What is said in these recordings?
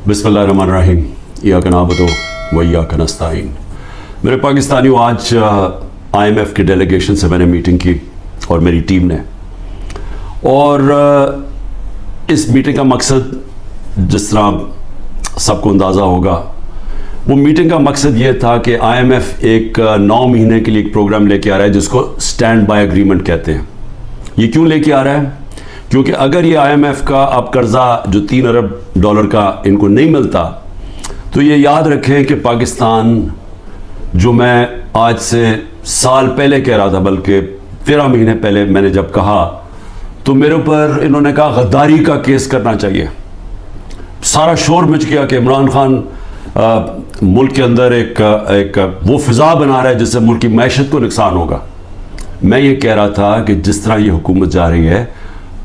बिस्मिल्लाहिर्रहमानिर्रहीम इय्याक नअबुदु व इय्याक नस्तईन। मेरे पाकिस्तानियों, आज IMF के डेलीगेशन से मैंने मीटिंग की और मेरी टीम ने, और इस मीटिंग का मकसद जिस तरह सबको अंदाज़ा होगा, वो मीटिंग का मकसद ये था कि IMF एक 9 महीने के लिए एक प्रोग्राम लेके आ रहा है जिसको स्टैंड बाय एग्रीमेंट कहते हैं। ये क्यों लेके आ रहा है? क्योंकि अगर ये IMF का अब कर्जा जो $3 अरब का इनको नहीं मिलता, तो ये याद रखें कि पाकिस्तान, जो मैं आज से साल पहले कह रहा था, बल्कि 13 महीने पहले मैंने जब कहा, तो मेरे ऊपर इन्होंने कहा गद्दारी का केस करना चाहिए। सारा शोर मच गया कि इमरान खान मुल्क के अंदर एक वो फिजा बना रहा है जिससे मुल्क की मैशत को नुकसान होगा। मैं ये कह रहा था कि जिस तरह ये हुकूमत जा रही है,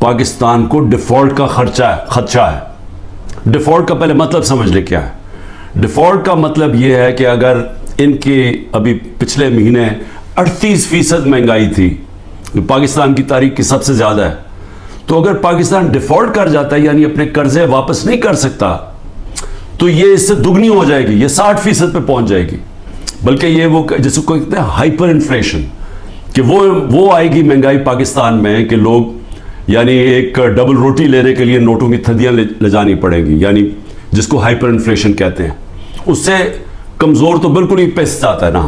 पाकिस्तान को डिफ़ॉल्ट का खदशा है। डिफ़ॉल्ट का पहले मतलब समझ ले क्या है। डिफ़ॉल्ट का मतलब ये है कि अगर इनके अभी पिछले महीने 38% महंगाई थी, जो पाकिस्तान की तारीख की सबसे ज़्यादा है, तो अगर पाकिस्तान डिफ़ॉल्ट कर जाता है, यानी अपने कर्जे वापस नहीं कर सकता, तो ये इससे दुगनी हो जाएगी, ये 60% पे पहुंच जाएगी। बल्कि ये वो जिसको कहते हैं हाइपर इन्फ्लेशन, कि वो आएगी महंगाई पाकिस्तान में कि लोग, यानी एक डबल रोटी लेने के लिए नोटों की थदियाँ ले जानी पड़ेंगी, यानी जिसको हाइपर इन्फ्लेशन कहते हैं। उससे कमज़ोर तो बिल्कुल ही पिस जाता है ना।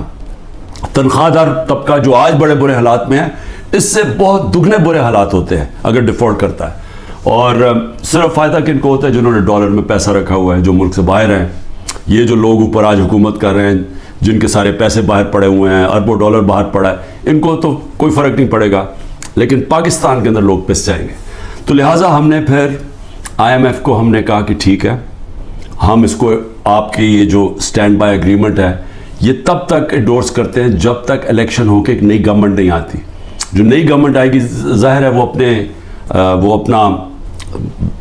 तनख्वाहदार तबका जो आज बड़े बुरे हालात में है, इससे बहुत दुगने बुरे हालात होते हैं अगर डिफ़ॉल्ट करता है। और सिर्फ फ़ायदा किनको होता है? जिन्होंने डॉलर में पैसा रखा हुआ है, जो मुल्क से बाहर हैं। ये जो लोग ऊपर आज हुकूमत कर रहे हैं, जिनके सारे पैसे बाहर पड़े हुए हैं, अरबों डॉलर बाहर पड़ा है, इनको तो कोई फ़र्क नहीं पड़ेगा, लेकिन पाकिस्तान के अंदर लोग पिस जाएंगे। तो लिहाजा हमने फिर IMF को हमने कहा कि ठीक है, हम इसको, आपकी ये जो स्टैंड बाय एग्रीमेंट है, ये तब तक एंडोर्स करते हैं जब तक इलेक्शन होकर एक नई गवर्नमेंट नहीं आती। जो नई गवर्नमेंट आएगी, जाहिर है वो अपना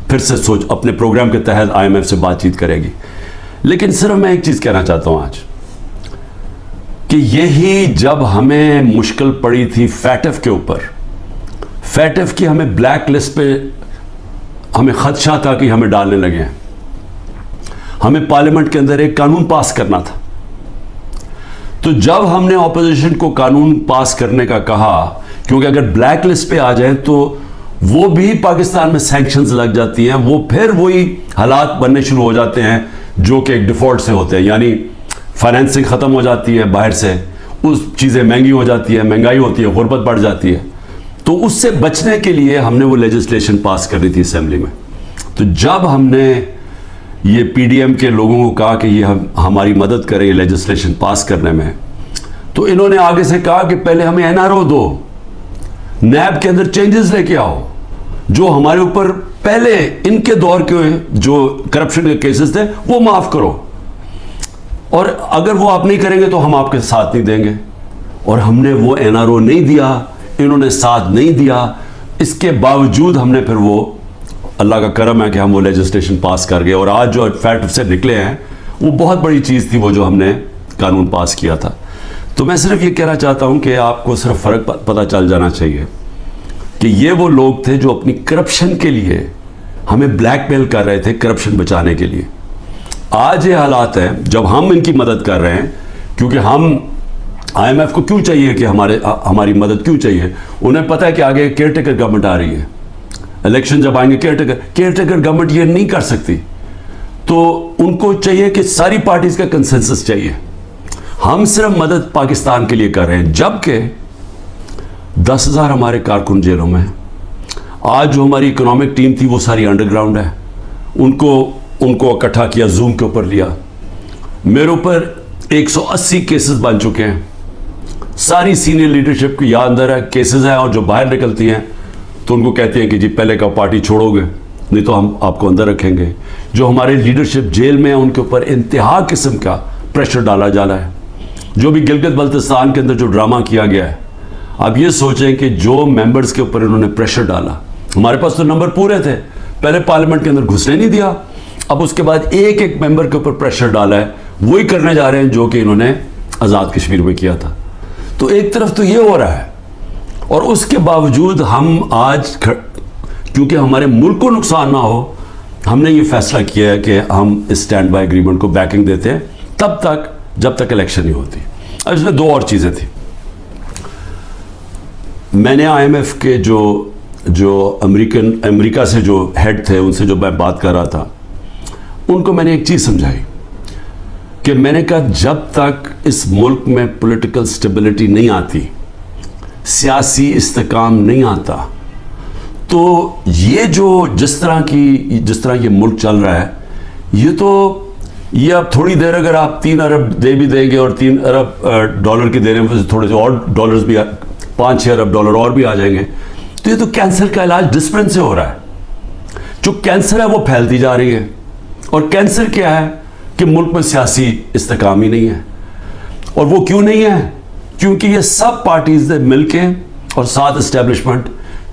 फिर से अपने प्रोग्राम के तहत IMF से बातचीत करेगी। लेकिन सिर्फ मैं एक चीज़ कहना चाहता हूँ आज, कि यही जब हमें मुश्किल पड़ी थी फैटफ के ऊपर, फैटफ की हमें ब्लैक लिस्ट पे हमें खदशा था कि हमें डालने लगे हैं। हमें पार्लियामेंट के अंदर एक कानून पास करना था। तो जब हमने ऑपोजिशन को कानून पास करने का कहा, क्योंकि अगर ब्लैक लिस्ट पे आ जाए तो वो भी पाकिस्तान में सैंक्शंस लग जाती हैं, वो फिर वही हालात बनने शुरू हो जाते हैं जो कि एक डिफ़ॉल्ट से होते हैं, यानी फाइनेंसिंग ख़त्म हो जाती है बाहर से, उस चीज़ें महंगी हो जाती है, महंगाई होती है, गुर्बत बढ़ जाती है। तो उससे बचने के लिए हमने वो लेजिस्लेशन पास कर दी थी असेंबली में। तो जब हमने ये PDM के लोगों को कहा कि ये हमारी मदद करें लेजिस्लेशन पास करने में, तो इन्होंने आगे से कहा कि पहले हमें NRO दो, नैब के अंदर चेंजेस लेके आओ, जो हमारे ऊपर पहले इनके दौर के जो करप्शन के केसेस थे वो माफ़ करो, और अगर वो आप नहीं करेंगे तो हम आपके साथ नहीं देंगे। और हमने वो NRO नहीं दिया, इन्होंने साथ नहीं दिया। इसके बावजूद हमने फिर वो, अल्लाह का करम है कि हम वो लेजिस्लेशन पास कर गए, और आज जो फैक्ट से निकले हैं वो बहुत बड़ी चीज़ थी, वो जो हमने कानून पास किया था। तो मैं सिर्फ ये कहना चाहता हूँ कि आपको सिर्फ फ़र्क पता चल जाना चाहिए कि ये वो लोग थे जो अपनी करप्शन के लिए हमें ब्लैकमेल कर रहे थे, करप्शन बचाने के लिए। आज ये हालात हैं जब हम इनकी मदद कर रहे हैं, क्योंकि हम IMF को क्यों चाहिए कि हमारी मदद क्यों चाहिए? उन्हें पता है कि आगे केयर टेकर गवर्नमेंट आ रही है, इलेक्शन जब आएंगे केयर टेकर गवर्नमेंट ये नहीं कर सकती, तो उनको चाहिए कि सारी पार्टीज का कंसेंसस चाहिए। हम सिर्फ मदद पाकिस्तान के लिए कर रहे हैं, जबकि 10,000 हमारे कारकुन जेलों में हैं। आज जो हमारी इकोनॉमिक टीम थी वो सारी अंडरग्राउंड है, उनको इकट्ठा किया, जूम के ऊपर लिया। मेरे ऊपर 180 केसेस बन चुके हैं। सारी सीनियर लीडरशिप की याद अंदर है केसेस हैं, और जो बाहर निकलती हैं तो उनको कहते हैं कि जी पहले का पार्टी छोड़ोगे, नहीं तो हम आपको अंदर रखेंगे। जो हमारे लीडरशिप जेल में है उनके ऊपर इंतहा किस्म का प्रेशर डाला जा रहा है। जो भी गिलगित बल्तिस्तान के अंदर जो ड्रामा किया गया है, आप ये सोचें कि जो मेंबर्स के ऊपर इन्होंने प्रेशर डाला, हमारे पास तो नंबर पूरे थे, पहले पार्लियामेंट के अंदर घुसने नहीं दिया, अब उसके बाद एक एक मेंबर के ऊपर प्रेशर डाला है, वही करने जा रहे हैं जो कि इन्होंने आज़ाद कश्मीर में किया था। तो एक तरफ तो ये हो रहा है, और उसके बावजूद हम आज, क्योंकि हमारे मुल्क को नुकसान ना हो, हमने ये फैसला किया है कि हम इस स्टैंड बाय एग्रीमेंट को बैकिंग देते हैं तब तक जब तक इलेक्शन नहीं होती। अब इसमें दो और चीज़ें थी। मैंने IMF के जो अमेरिका से जो हेड थे उनसे जो मैं बात कर रहा था, उनको मैंने एक चीज़ समझाई कि मैंने कहा जब तक इस मुल्क में पॉलिटिकल स्टेबिलिटी नहीं आती, सियासी इस्तेकाम नहीं आता, तो ये जिस तरह ये मुल्क चल रहा है, ये अब थोड़ी देर अगर आप 3 अरब दे भी देंगे और 3 अरब डॉलर के देने में थोड़े से और डॉलर्स भी 5-6 अरब डॉलर और भी आ जाएंगे, तो ये तो कैंसर का इलाज डिस्पेंस से हो रहा है। जो कैंसर है वो फैलती जा रही है, और कैंसर क्या है कि मुल्क में सियासी इस्तेकाम ही नहीं है। और वो क्यों नहीं है? क्योंकि ये सब पार्टीज ने मिलके और साथ एस्टेब्लिशमेंट,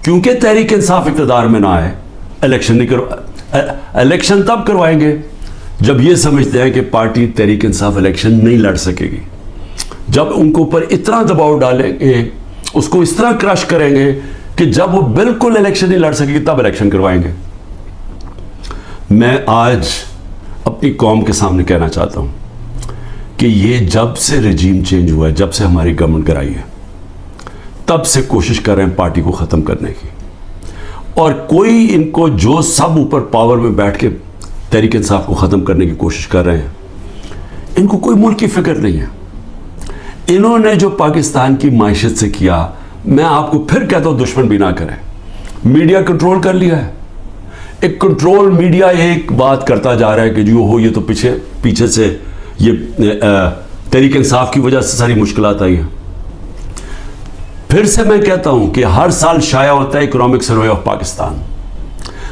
क्योंकि तहरीक इंसाफ इक़्तिदार में ना आए, इलेक्शन तब करवाएंगे जब ये समझते हैं कि पार्टी तहरीक इंसाफ इलेक्शन नहीं लड़ सकेगी। जब उनको ऊपर इतना दबाव डालेंगे, उसको इस तरह क्रश करेंगे कि जब वो बिल्कुल इलेक्शन नहीं लड़ सकेगी तब इलेक्शन करवाएंगे। मैं आज अपनी कौम के सामने कहना चाहता हूं कि ये जब से रजीम चेंज हुआ है, जब से हमारी गवर्नमेंट कराई है, तब से कोशिश कर रहे हैं पार्टी को ख़त्म करने की। और कोई इनको जो सब ऊपर पावर में बैठ के तहरीक इंसाफ को ख़त्म करने की कोशिश कर रहे हैं, इनको कोई मुल्क की फिक्र नहीं है। इन्होंने जो पाकिस्तान की मायशत से किया, मैं आपको फिर कहता हूँ दुश्मन भी ना करें। मीडिया कंट्रोल कर लिया है, एक कंट्रोल मीडिया एक बात करता जा रहा है कि जो हो ये तो पीछे से ये तहरीक इंसाफ की वजह से सारी मुश्किलात आई हैं। फिर से मैं कहता हूं कि हर साल शाया होता है इकोनॉमिक सर्वे ऑफ पाकिस्तान।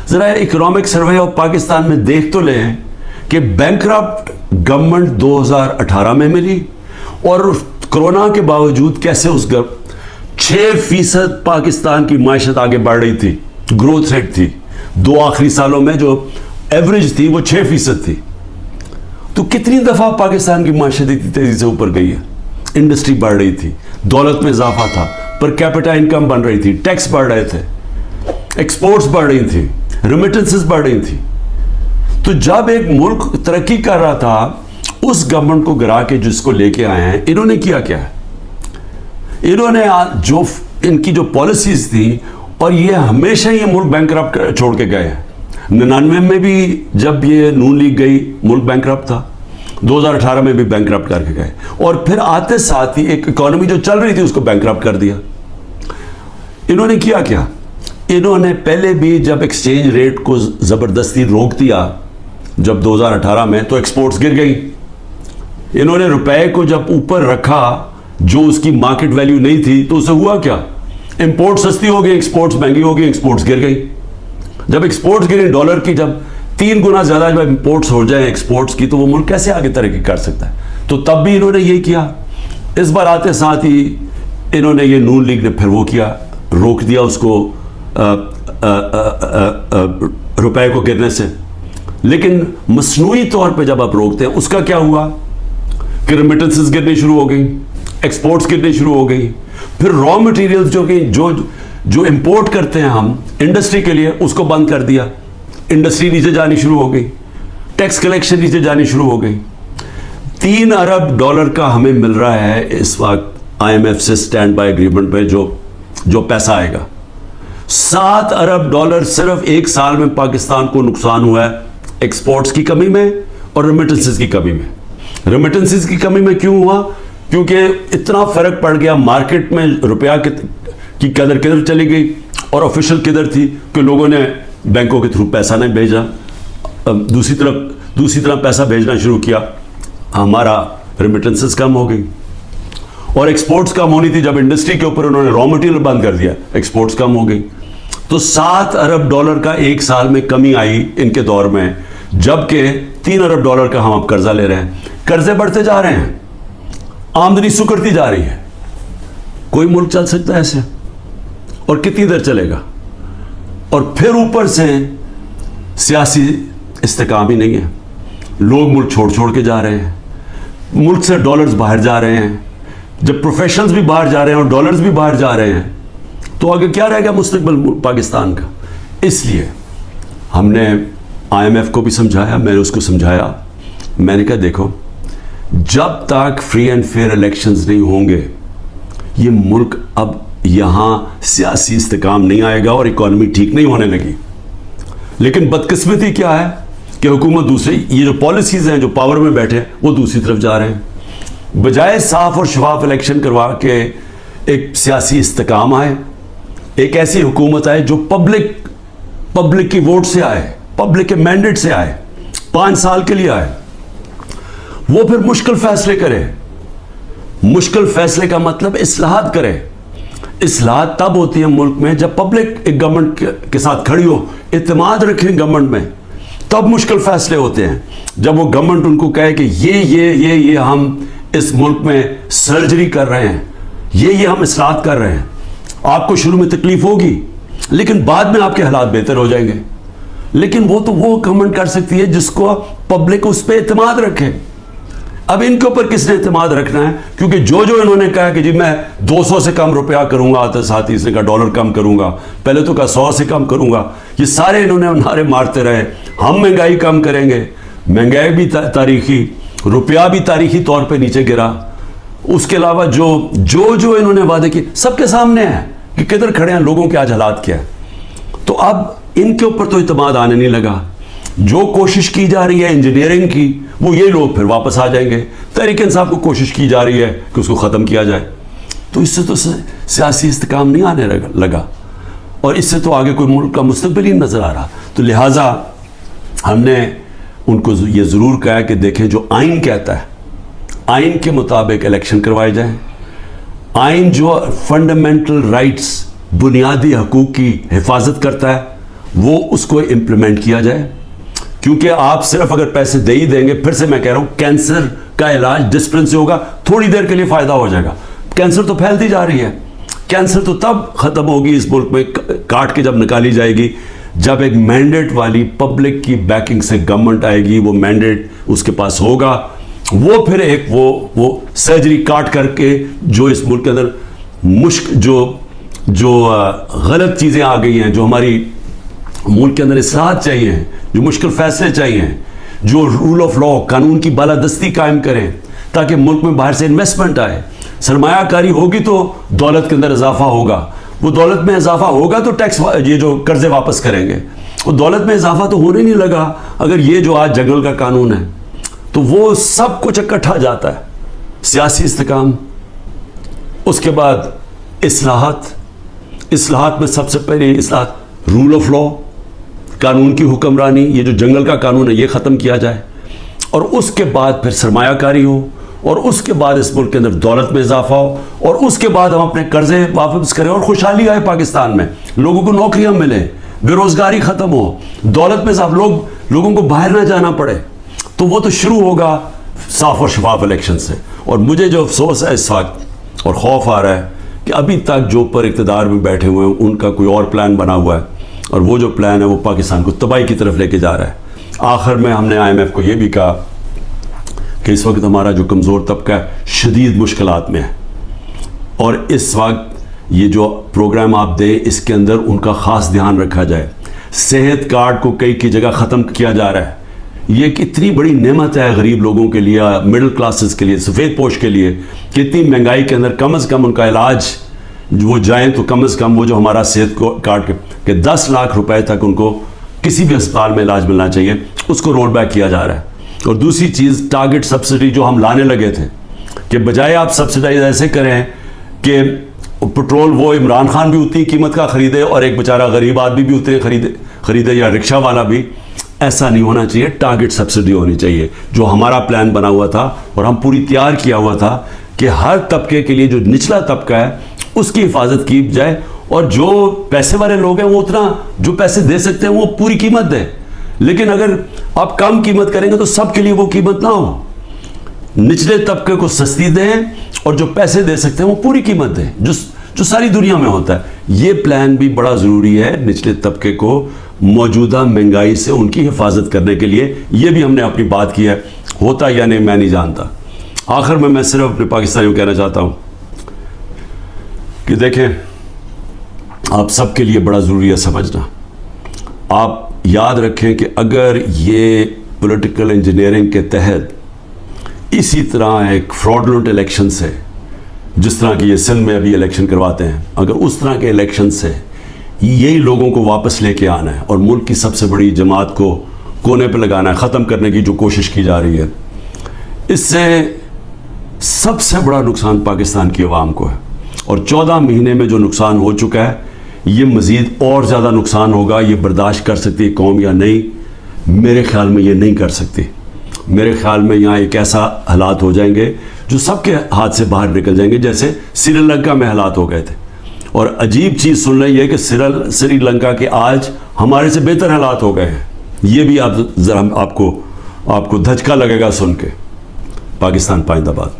जरा इकोनॉमिक सर्वे ऑफ पाकिस्तान में देख तो लें कि बैंकरप्ट गवर्नमेंट 2018 में मिली, और कोरोना के बावजूद कैसे 6% पाकिस्तान की मायशत आगे बढ़ रही थी, ग्रोथ रेट थी। 2 आखिरी सालों में जो एवरेज थी वो 6% थी। तो कितनी दफा पाकिस्तान की मायशत इतनी तेजी से ऊपर गई है। इंडस्ट्री बढ़ रही थी, दौलत में इजाफा था, पर कैपिटा इनकम बन रही थी, टैक्स बढ़ रहे थे, एक्सपोर्ट्स बढ़ रही थी, रेमिटेंसेस बढ़ रही थी। तो जब एक मुल्क तरक्की कर रहा था, उस गवर्नमेंट को गिरा के जिसको लेके आए हैं, इन्होंने किया क्या है? इन्होंने जो इनकी जो पॉलिसीज थी, और ये हमेशा ये मुल्क बैंकरप्ट छोड़ के गए हैं। 99 में भी जब ये नून लीग गई, मुल्क बैंकरप्ट था। 2018 में भी बैंकरप्ट करके गए, और फिर आते साथ ही एक इकोनॉमी जो चल रही थी उसको बैंकरप्ट कर दिया। इन्होंने किया क्या? इन्होंने पहले भी जब एक्सचेंज रेट को ज़बरदस्ती रोक दिया जब 2018 में, तो एक्सपोर्ट्स गिर गई। इन्होंने रुपए को जब ऊपर रखा जो उसकी मार्केट वैल्यू नहीं थी, तो उससे हुआ क्या? इंपोर्ट सस्ती हो गई, एक्सपोर्ट्स महंगी हो गई, एक्सपोर्ट्स गिर गई। जब एक्सपोर्ट्स गिरे डॉलर की, जब 3 गुना ज्यादा जब इंपोर्ट्स हो जाए एक्सपोर्ट्स की, तो वो मुल्क कैसे आगे तरक्की कर सकता है? तो तब भी इन्होंने ये किया। इस बार आते साथ ही इन्होंने ये नून लीग ने फिर वो किया, रोक दिया उसको रुपए को गिरने से। लेकिन मसनूई तौर पे जब आप रोकते हैं, उसका क्या हुआ कि रेमिटेंसेस गिरनी शुरू हो गई, एक्सपोर्ट्स गिरनी शुरू हो गई। फिर रॉ मटेरियल्स जो इंपोर्ट करते हैं हम इंडस्ट्री के लिए, उसको बंद कर दिया। इंडस्ट्री नीचे जानी शुरू हो गई, टैक्स कलेक्शन नीचे जानी शुरू हो गई। 3 अरब डॉलर का हमें मिल रहा है इस वक्त IMF से स्टैंड बाय एग्रीमेंट पे जो पैसा आएगा। 7 अरब डॉलर सिर्फ 1 साल में पाकिस्तान को नुकसान हुआ है एक्सपोर्ट्स की कमी में और रेमिटेंसेस की कमी में। रेमिटेंसेस की कमी में क्यों हुआ? क्योंकि इतना फर्क पड़ गया मार्केट में, रुपया की कदर किधर चली गई और ऑफिशियल किधर थी कि लोगों ने बैंकों के थ्रू पैसा नहीं भेजा, दूसरी तरफ पैसा भेजना शुरू किया, हमारा रेमिटेंसेस कम हो गई। और एक्सपोर्ट्स कम होनी थी, जब इंडस्ट्री के ऊपर उन्होंने रॉ मटेरियल बंद कर दिया, एक्सपोर्ट्स कम हो गई। तो 7 अरब डॉलर का 1 साल में कमी आई इनके दौर में, जबकि 3 अरब डॉलर का हम अब कर्जा ले रहे हैं। कर्जे बढ़ते जा रहे हैं, आमदनी सुकड़ती जा रही है। कोई मुल्क चल सकता है ऐसे? और कितनी देर चलेगा? और फिर ऊपर से सियासी इस्तेकाम ही नहीं है, लोग मुल्क छोड़ के जा रहे हैं, मुल्क से डॉलर्स बाहर जा रहे हैं। जब प्रोफेशनल्स भी बाहर जा रहे हैं और डॉलर्स भी बाहर जा रहे हैं, तो आगे क्या रहेगा मुस्तकबिल पाकिस्तान का? इसलिए हमने IMF को भी समझाया, मैंने उसको समझाया। मैंने कहा देखो, जब तक फ्री एंड फेयर इलेक्शंस नहीं होंगे ये मुल्क अब यहाँ सियासी इस्तेकाम नहीं आएगा और इकॉनमी ठीक नहीं होने लगी। लेकिन बदकिस्मती क्या है कि हुकूमत दूसरी, ये जो पॉलिसीज हैं, जो पावर में बैठे हैं, वो दूसरी तरफ जा रहे हैं। बजाय साफ और शफाफ इलेक्शन करवा के एक सियासी इस्तेकाम आए, एक ऐसी हुकूमत आए जो पब्लिक की वोट से आए, पब्लिक के मैंडेट से आए, 5 साल के लिए आए, वो फिर मुश्किल फैसले करे। मुश्किल फैसले का मतलब इस्लाहात करे। इस्लाहात तब होती है मुल्क में जब पब्लिक एक गवर्नमेंट के साथ खड़ी हो, इत्मीनान रखें गवर्नमेंट में, तब मुश्किल फैसले होते हैं। जब वो गवर्नमेंट उनको कहे कि ये हम इस मुल्क में सर्जरी कर रहे हैं, ये हम इस्लाहात कर रहे हैं, आपको शुरू में तकलीफ होगी लेकिन बाद में आपके हालात बेहतर हो जाएंगे। लेकिन वो गवर्नमेंट कर सकती है जिसको पब्लिक उस पर इत्मीनान रखे। अब इनके ऊपर किसने इत्मीनान रखना है? क्योंकि जो इन्होंने कहा कि जी मैं 200 से कम रुपया करूंगा, तो साथ ही इसने कहा डॉलर कम करूंगा, पहले तो कहा 100 से कम करूंगा, ये सारे इन्होंने नारे मारते रहे। हम महंगाई कम करेंगे, महंगाई भी तारीखी, रुपया भी तारीखी तौर पे नीचे गिरा। उसके अलावा जो इन्होंने वादे किए सबके सामने है कि किधर खड़े हैं, लोगों के आज हालात क्या है। तो अब इनके ऊपर तो इत्मीनान आने नहीं लगा। जो कोशिश की जा रही है इंजीनियरिंग की, वो ये लोग फिर वापस आ जाएंगे। तहरीक इंसाफ को कोशिश की जा रही है कि उसको ख़त्म किया जाए। तो इससे तो सियासी इस्तेकाम नहीं आने लगा और इससे तो आगे कोई मुल्क का मुस्तकबिल ही नज़र आ रहा। तो लिहाजा हमने उनको ये ज़रूर कहा कि देखें, जो आइन कहता है, आइन के मुताबिक इलेक्शन करवाए जाएं। आइन जो फंडामेंटल राइट्स, बुनियादी हकूक़ की हिफाजत करता है, वो उसको इम्प्लीमेंट किया जाए। क्योंकि आप सिर्फ अगर पैसे दे ही देंगे, फिर से मैं कह रहा हूं, कैंसर का इलाज डिसिप्लिन से होगा, थोड़ी देर के लिए फायदा हो जाएगा। कैंसर तो फैलती जा रही है। कैंसर तो तब खत्म होगी इस मुल्क में, काट के जब निकाली जाएगी, जब एक मैंडेट वाली पब्लिक की बैकिंग से गवर्नमेंट आएगी, वो मैंडेट उसके पास होगा, वो फिर एक वो सर्जरी काट करके जो इस मुल्क के अंदर जो गलत चीज़ें आ गई हैं, जो हमारी मुल्क के अंदर इस्लाहात चाहिए, जो मुश्किल फैसले चाहिए, जो रूल ऑफ लॉ, कानून की बालादस्ती कायम करें, ताकि मुल्क में बाहर से इन्वेस्टमेंट आए, सरमायाकारी होगी तो दौलत के अंदर इजाफा होगा, वो दौलत में इजाफा होगा तो टैक्स, ये जो कर्जे वापस करेंगे, वो दौलत में इजाफा तो होने नहीं लगा अगर ये जो आज जंगल का कानून है। तो वो सब कुछ इकट्ठा जाता है। सियासी इस्तेकाम, उसके बाद इस्लाहात में सबसे पहले इस्लाहात रूल ऑफ लॉ, कानून की हुक्मरानी, ये जो जंगल का कानून है ये ख़त्म किया जाए, और उसके बाद फिर सरमायाकारी हो, और उसके बाद इस मुल्क के अंदर दौलत में इजाफा हो, और उसके बाद हम अपने कर्जे वापस करें और खुशहाली आए पाकिस्तान में, लोगों को नौकरियां मिले, बेरोजगारी ख़त्म हो, दौलत में इजाफा, लोगों को बाहर ना जाना पड़े। तो वो तो शुरू होगा साफ और शफाफ इलेक्शन से। और मुझे जो अफसोस है इस वक्त और खौफ आ रहा है कि अभी तक जो पर इक़्तिदार में बैठे हुए हैं उनका कोई और प्लान बना हुआ है, और वो जो प्लान है वो पाकिस्तान को तबाही की तरफ लेके जा रहा है। आखिर में हमने IMF को ये भी कहा कि इस वक्त हमारा जो कमज़ोर तबका है शदीद मुश्किलात में है, और इस वक्त ये जो प्रोग्राम आप दें इसके अंदर उनका ख़ास ध्यान रखा जाए। सेहत कार्ड को कई की जगह ख़त्म किया जा रहा है। ये कितनी बड़ी नेमत है गरीब लोगों के लिए, मिडिल क्लासेस के लिए, सफ़ेद पोश के लिए। कितनी महंगाई के अंदर कम से कम उनका इलाज वो जाएँ तो कम से कम वो जो हमारा सेहत कार्ड के 10 लाख रुपए तक उनको किसी भी अस्पताल में इलाज मिलना चाहिए, उसको रोल बैक किया जा रहा है। और दूसरी चीज़, टारगेट सब्सिडी जो हम लाने लगे थे कि बजाय आप सब्सिडाइज ऐसे करें कि पेट्रोल वो इमरान खान भी उतनी कीमत का ख़रीदे और एक बेचारा गरीब आदमी भी उतने खरीदे या रिक्शा वाला भी, ऐसा नहीं होना चाहिए। टारगेट सब्सिडी होनी चाहिए, जो हमारा प्लान बना हुआ था और हम पूरी तैयार किया हुआ था कि हर तबके के लिए जो निचला तबका है उसकी हिफाजत की जाए, और जो पैसे वाले लोग हैं वो उतना जो पैसे दे सकते हैं वो पूरी कीमत दें। लेकिन अगर आप कम कीमत करेंगे तो सबके लिए वो कीमत ना हो। निचले तबके को सस्ती दें और जो पैसे दे सकते हैं वो पूरी कीमत दें, जो सारी दुनिया में होता है। ये प्लान भी बड़ा ज़रूरी है निचले तबके को मौजूदा महंगाई से उनकी हिफाजत करने के लिए। ये भी हमने अपनी बात की है, होता या नहीं मैं नहीं जानता। आखिर में मैं सिर्फ अपने पाकिस्तानियों को कहना चाहता हूँ कि देखें, आप सबके लिए बड़ा ज़रूरी है समझना, आप याद रखें कि अगर ये पॉलिटिकल इंजीनियरिंग के तहत इसी तरह एक फ्रॉडलेंट इलेक्शन से, जिस तरह की ये सिंध में अभी इलेक्शन करवाते हैं, अगर उस तरह के इलेक्शन से यही लोगों को वापस लेके आना है और मुल्क की सबसे बड़ी जमात को कोने पे लगाना है, ख़त्म करने की जो कोशिश की जा रही है, इससे सबसे बड़ा नुकसान पाकिस्तान की आवाम को है। और 14 महीने में जो नुकसान हो चुका है, ये मज़ीद और ज़्यादा नुकसान होगा। ये बर्दाश्त कर सकती है कौम या नहीं? मेरे ख्याल में ये नहीं कर सकती। मेरे ख्याल में यहाँ एक ऐसा हालात हो जाएंगे जो सबके हाथ से बाहर निकल जाएंगे, जैसे श्रीलंका में हालात हो गए थे। और अजीब चीज़ सुन रही है कि श्रीलंका के आज हमारे से बेहतर हालात हो गए हैं। ये भी आप ज़रा आपको धचका लगेगा सुन के। पाकिस्तान पाइंदाबाद।